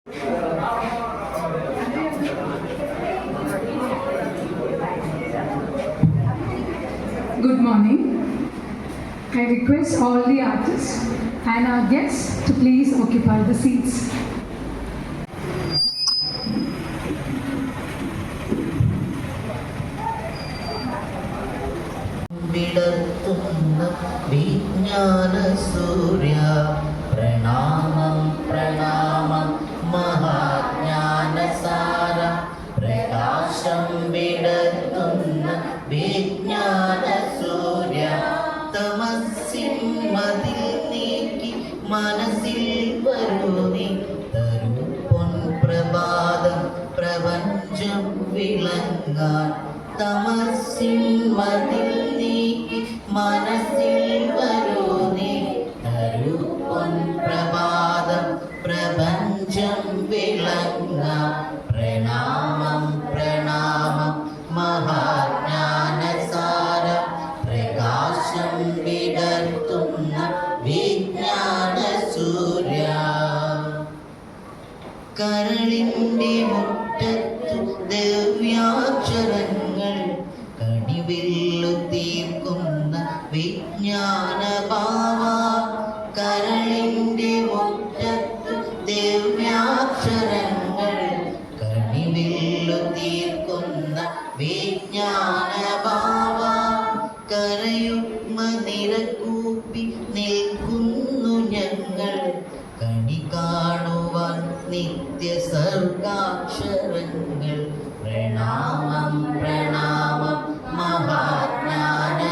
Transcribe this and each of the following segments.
Good morning. I request all the artists and our guests to please occupy the seats. വിജ്ഞാന സൂര്യ പ്രണാമം പ്രണാമം മഹാജ്ഞാനസാര പ്രകാശം വിടർത്തുന്ന വിജ്ഞാന സൂര്യ തമസ്സിൻ മതിൽ നീക്കി മനസ്സിൽ വരൂനി തരൂ പൊൻപ്രഭാതം പ്രപഞ്ചം വിളങ്ങാൻ തമസ്സിൻ മതിൽ നീക്കി മനസ്സിൽ വരൂനി തരൂ പൊൻപ്രഭാതം പ്രപഞ്ചം വിളങ്ങാൻ പ്രണാമം പ്രണാമം മഹാജ്ഞാനസാര പ്രകാശം വിടർത്തുന്ന വിജ്ഞാന സൂര്യ കരളിന്റെ മുറ്റത്തു ദിവ്യാക്ഷരങ്ങൾ കണിവില്ലു തീർക്കുന്ന വിജ്ഞാന ഭാവ കരളിന്റെ മുറ്റത്തു ദിവ്യാക്ഷരങ്ങൾ കണിവില്ലു തീർക്കുന്ന വിജ്ഞാന ഭാവ കരയുഗ്മ നിരകൂപ്പി നിൽക്കുന്നു ഞങ്ങൾ കണി കാണുവാൻ നിത്യ സർഗാക്ഷരങ്ങൾ പ്രണാമം പ്രണാമം മഹാജ്ഞാനസാര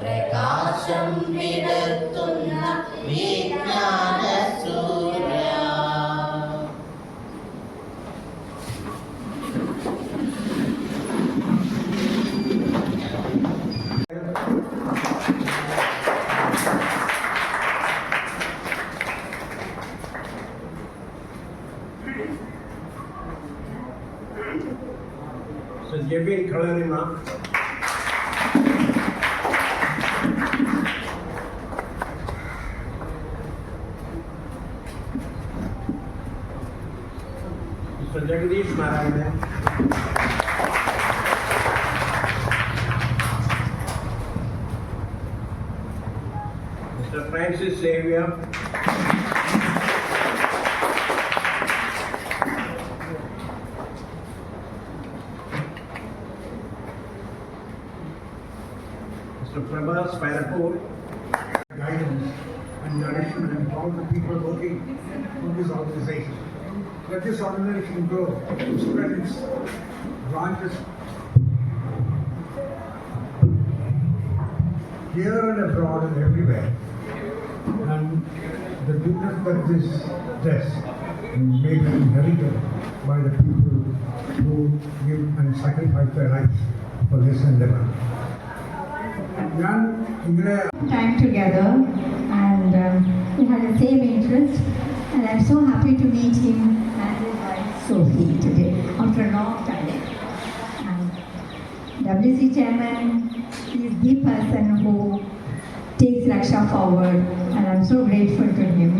പ്രകാശം വിടർത്തുന്ന വിജ്ഞാന സൂര്യ. Mr. Jebin Kalarima, Mr. Jagadish Narayanan, Mr. Francis Xavier, Mr. Prabhas Pairapur, guidance and nourishment and all the people working for this organization. Let this organization grow, spread its branches here and abroad and everywhere. And the goodness that this does may be inherited by the people who give and sacrifice their lives for this endeavor. Time together and we had the same interest, and I'm so happy to meet him and his wife Sophie today after a long time. And WC chairman is the person who takes Raksha forward, and I'm so grateful to him.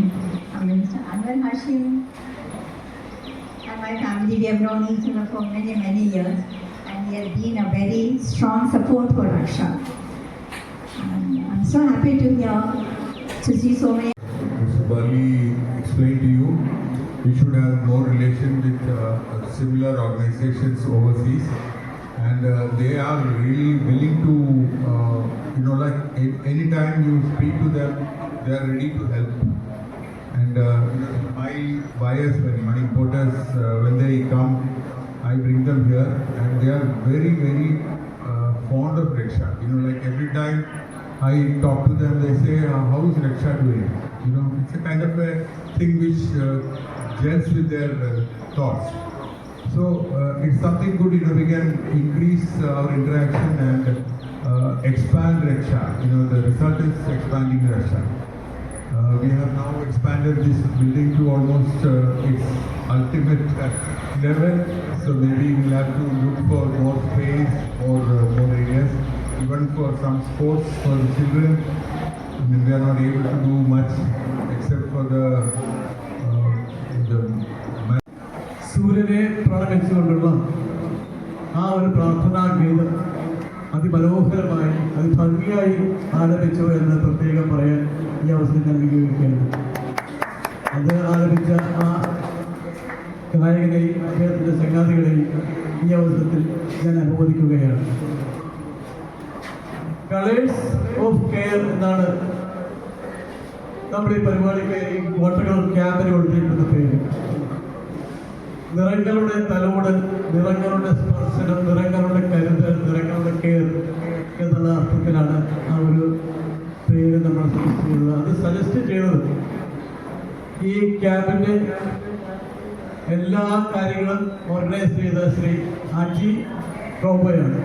Mr. Anwar Hashim and my family, we have known each other for many, many years, and he has been a very strong support for Raksha. I'm so happy to see so many. Mr. Burley explained to you, we should have more relation with similar organizations overseas, and they are really willing to, like anytime you speak to them, they are ready to help. And my buyers, my importers, when they come, I bring them here, and they are very, very fond of Raksha. Like every time I talk to them, they say, how is Raksha doing? It's a kind of a thing which gels with their thoughts. So it's something good, we can increase our interaction and expand Raksha. The result is expanding Raksha. We have now expanded this building to almost its ultimate level. So maybe we'll have to look for more space or more areas. Even for some sports for the children, we are not able to do much except for the സൂര്യനെ പ്രണമിച്ചുകൊണ്ടുള്ള ആ ഒരു പ്രാർത്ഥനാ ഗീതം അതിമനോഹരമായി അതിഭംഗിയായി ആലപിച്ചു എന്ന് പ്രത്യേകം പറയാൻ ഈ അവസരം ഞാൻ ഉപയോഗിക്കുകയാണ്. അത് ആലപിച്ച ആ ഗായകനെയും അദ്ദേഹത്തിൻ്റെ സംഗാതികളെയും ഈ അവസരത്തിൽ ഞാൻ അനുമോദിക്കുകയാണ്. കളേഴ്സ് ഓഫ് കെയർ എന്നാണ് നമ്മൾ ഈ പരിപാടിക്ക് ഈ വാട്ടർ കളർ ക്യാമ്പിന് കൊടുത്തിരിക്കുന്ന പേര്. നിറങ്ങളുടെ തലോട്, നിറങ്ങളുടെ സ്പർശനം, നിറങ്ങളുടെ കരുതൽ, നിറങ്ങളുടെ കെയർ എന്നുള്ള അർത്ഥത്തിലാണ് ആ ഒരു പേര് നമ്മൾ സജസ്റ്റ് ചെയ്തത്. അത് സജസ്റ്റ് ചെയ്തത് ഈ ക്യാമ്പിൻ്റെ എല്ലാ കാര്യങ്ങളും ഓർഗനൈസ് ചെയ്ത ശ്രീ അജി റോബോയാണ്.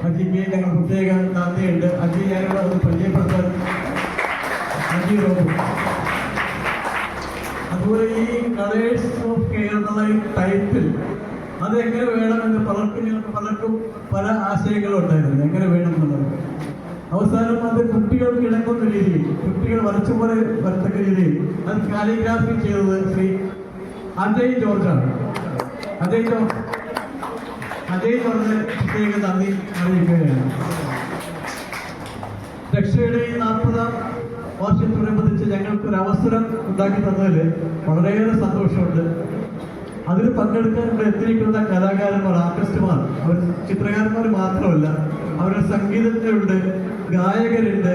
അജിക്ക് ഞങ്ങൾ പ്രത്യേകം നന്ദിയുണ്ട്. അജി ഞാനിവിടെ ഒന്ന് പരിചയപ്പെടുത്താൻ അജി റോബോ. അതുപോലെ ഈ കളേഴ്സ് ഓഫ് കെയർ എന്നുള്ള ഈ ടൈറ്റിൽ അതെങ്ങനെ വേണമെന്ന് പലർക്കും പല ആശയങ്ങളുണ്ടായിരുന്നു, എങ്ങനെ വേണം എന്നുള്ളത്. അവസാനം അത് കുട്ടികൾക്ക് ഇണങ്ങുന്ന രീതിയിൽ, കുട്ടികൾ വരച്ചുപോലെ വരത്തക്ക രീതിയിൽ അത് കാലിഗ്രാഫി ചെയ്തത് ശ്രീ അജയ് ജോർജാണ്. അജയ് ജോർജ് പ്രത്യേക നന്ദി അറിയിക്കുകയാണ്. രക്ഷയുടെ ഈ 40ാം വർഷത്തോടനുബന്ധിച്ച് ഞങ്ങൾക്കൊരു അവസരം ഉണ്ടാക്കി തന്നതിൽ വളരെയേറെ സന്തോഷമുണ്ട്. അതിൽ പങ്കെടുക്കാൻ ഇവിടെ എത്തിയിരിക്കുന്ന കലാകാരന്മാർ, ആർട്ടിസ്റ്റുമാർ, അവർ ചിത്രകാരന്മാർ മാത്രമല്ല, അവരുടെ സംഗീതജ്ഞരുണ്ട്, ഗായകരുണ്ട്,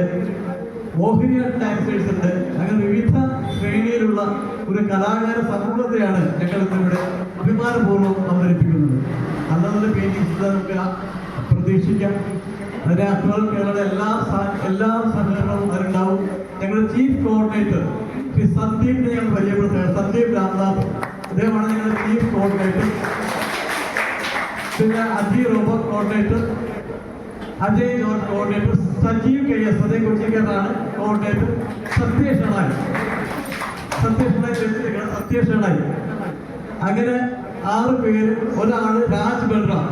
മോഹിനിയാട്ടം ഡാൻസേഴ്സ് ഉണ്ട്. അങ്ങനെ വിവിധ ശ്രേണിയിലുള്ള ഒരു കലാകാര സമൂഹത്തെയാണ് ഞങ്ങൾ ഇന്നിവിടെ അഭിമാനപൂർവ്വം അവതരിപ്പിക്കുന്നത്. അന്നത്തെ പെയിന്റിങ്സ് നമുക്ക് പ്രതീക്ഷിക്കാം. അതിന് അക്ബർ കേരളയുടെ എല്ലാ സഹകരണവും അതിലുണ്ടാവും. ഞങ്ങളുടെ ചീഫ് കോർഡിനേറ്റർ ശ്രീ സന്ദീപിനെ ഞങ്ങൾ പരിചയപ്പെടുത്തുകയാണ്. സന്ദീപ് രാംനാഥ്, അദ്ദേഹമാണ് ഞങ്ങളുടെ ചീഫ് കോർഡിനേറ്റർ. പിന്നെ Aji robo coordinator, Ajay George coordinator, Sajeev KS അതേ കൊച്ചിക്കാരനാണ് കോർഡിനേറ്റർ, സത്യഷണായി. അങ്ങനെ 6 പേര്. ഒരാള് രാജ് ബൽറാം,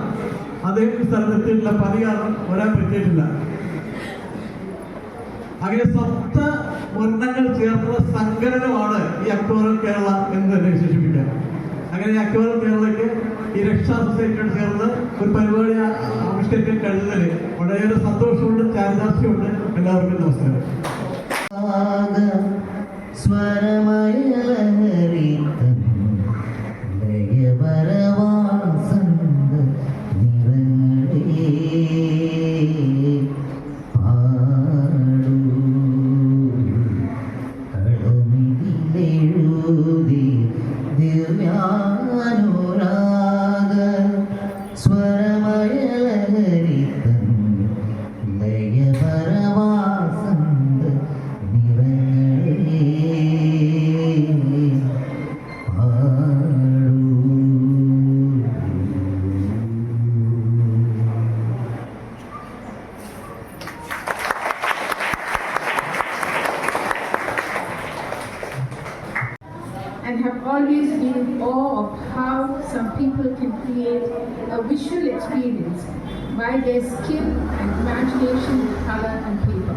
അദ്ദേഹം സ്ഥലത്തെത്തിയിട്ടില്ല, പനി കാരണം വരാൻ പറ്റിയിട്ടില്ല. അങ്ങനെ 7 വർണ്ണങ്ങൾ ചേർന്നുള്ള സങ്കലനമാണ് ഈ അക്ടോറൽ കേരള എന്ന് തന്നെ വിശേഷിപ്പിക്കാം. അങ്ങനെ അക്ടോറൽ കേരളയ്ക്ക് ഈ രക്ഷാ സൊസൈറ്റിയോട് ചേർന്ന് ഒരു പരിപാടി ആവിഷ്കരിക്കാൻ കഴിഞ്ഞതിൽ വളരെയേറെ സന്തോഷമുണ്ട്, ചാരിതാർത്ഥ്യമുണ്ട്. എല്ലാവർക്കും നമസ്കാരം. And have always been in awe of how some people can create a visual experience by their skill and imagination with color and paper.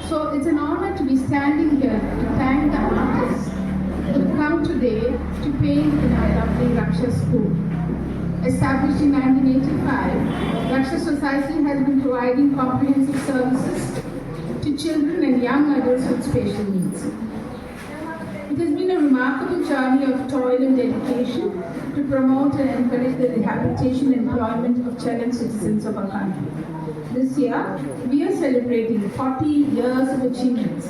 So it's an honor to be standing here to thank the artists who come today to paint in our lovely Raksha School. Established in 1985, Raksha Society has been providing comprehensive services to children and young adults with special needs. It has been a remarkable journey of toil and dedication to promote and encourage the rehabilitation and employment of children citizens of our country. This year, we are celebrating 40 years of achievements.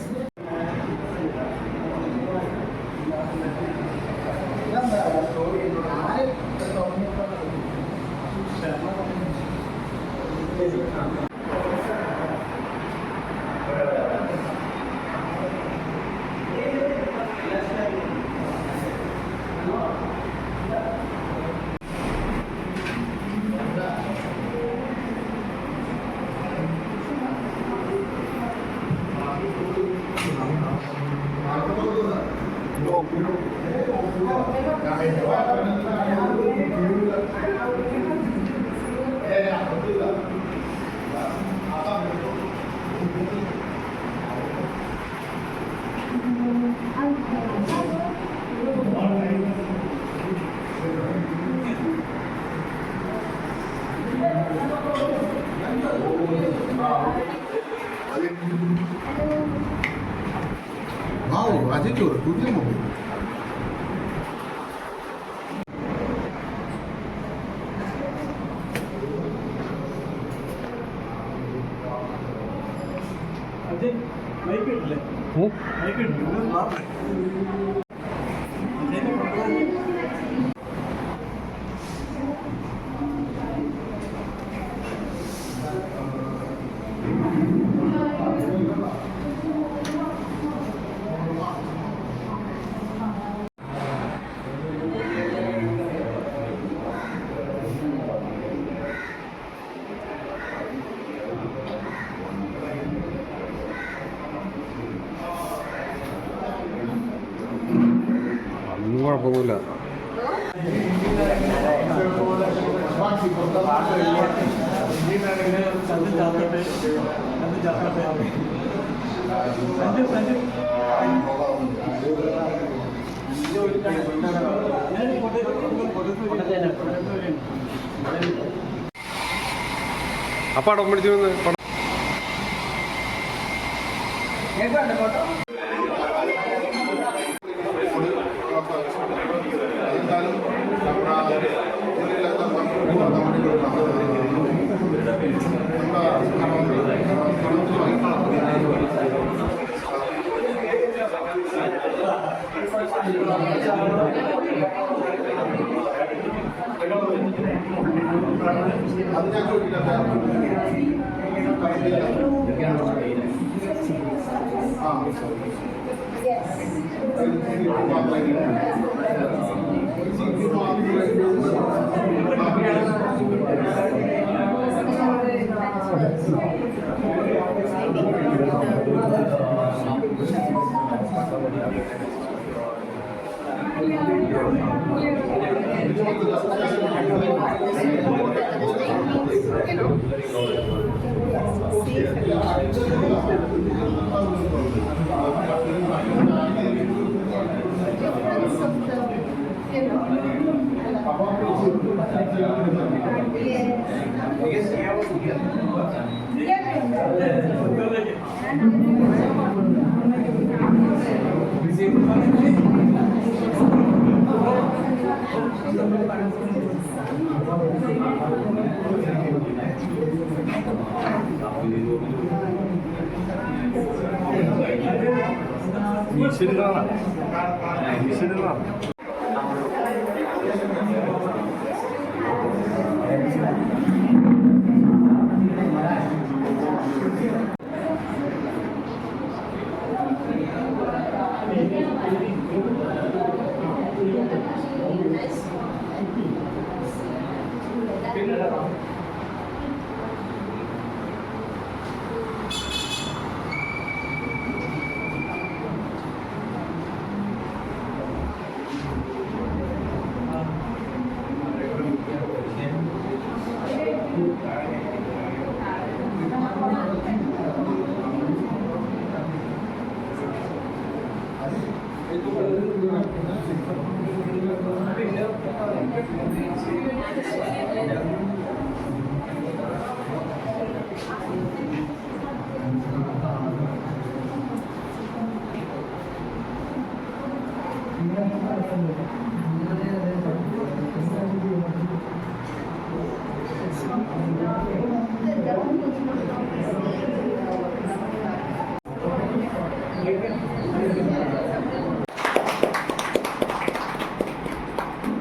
ചോറ് തുല്യം പോകും. ഒന്നും കുഴപ്പമൊന്നുമില്ല. ആ പടം പിടിച്ചു പടം Thank you.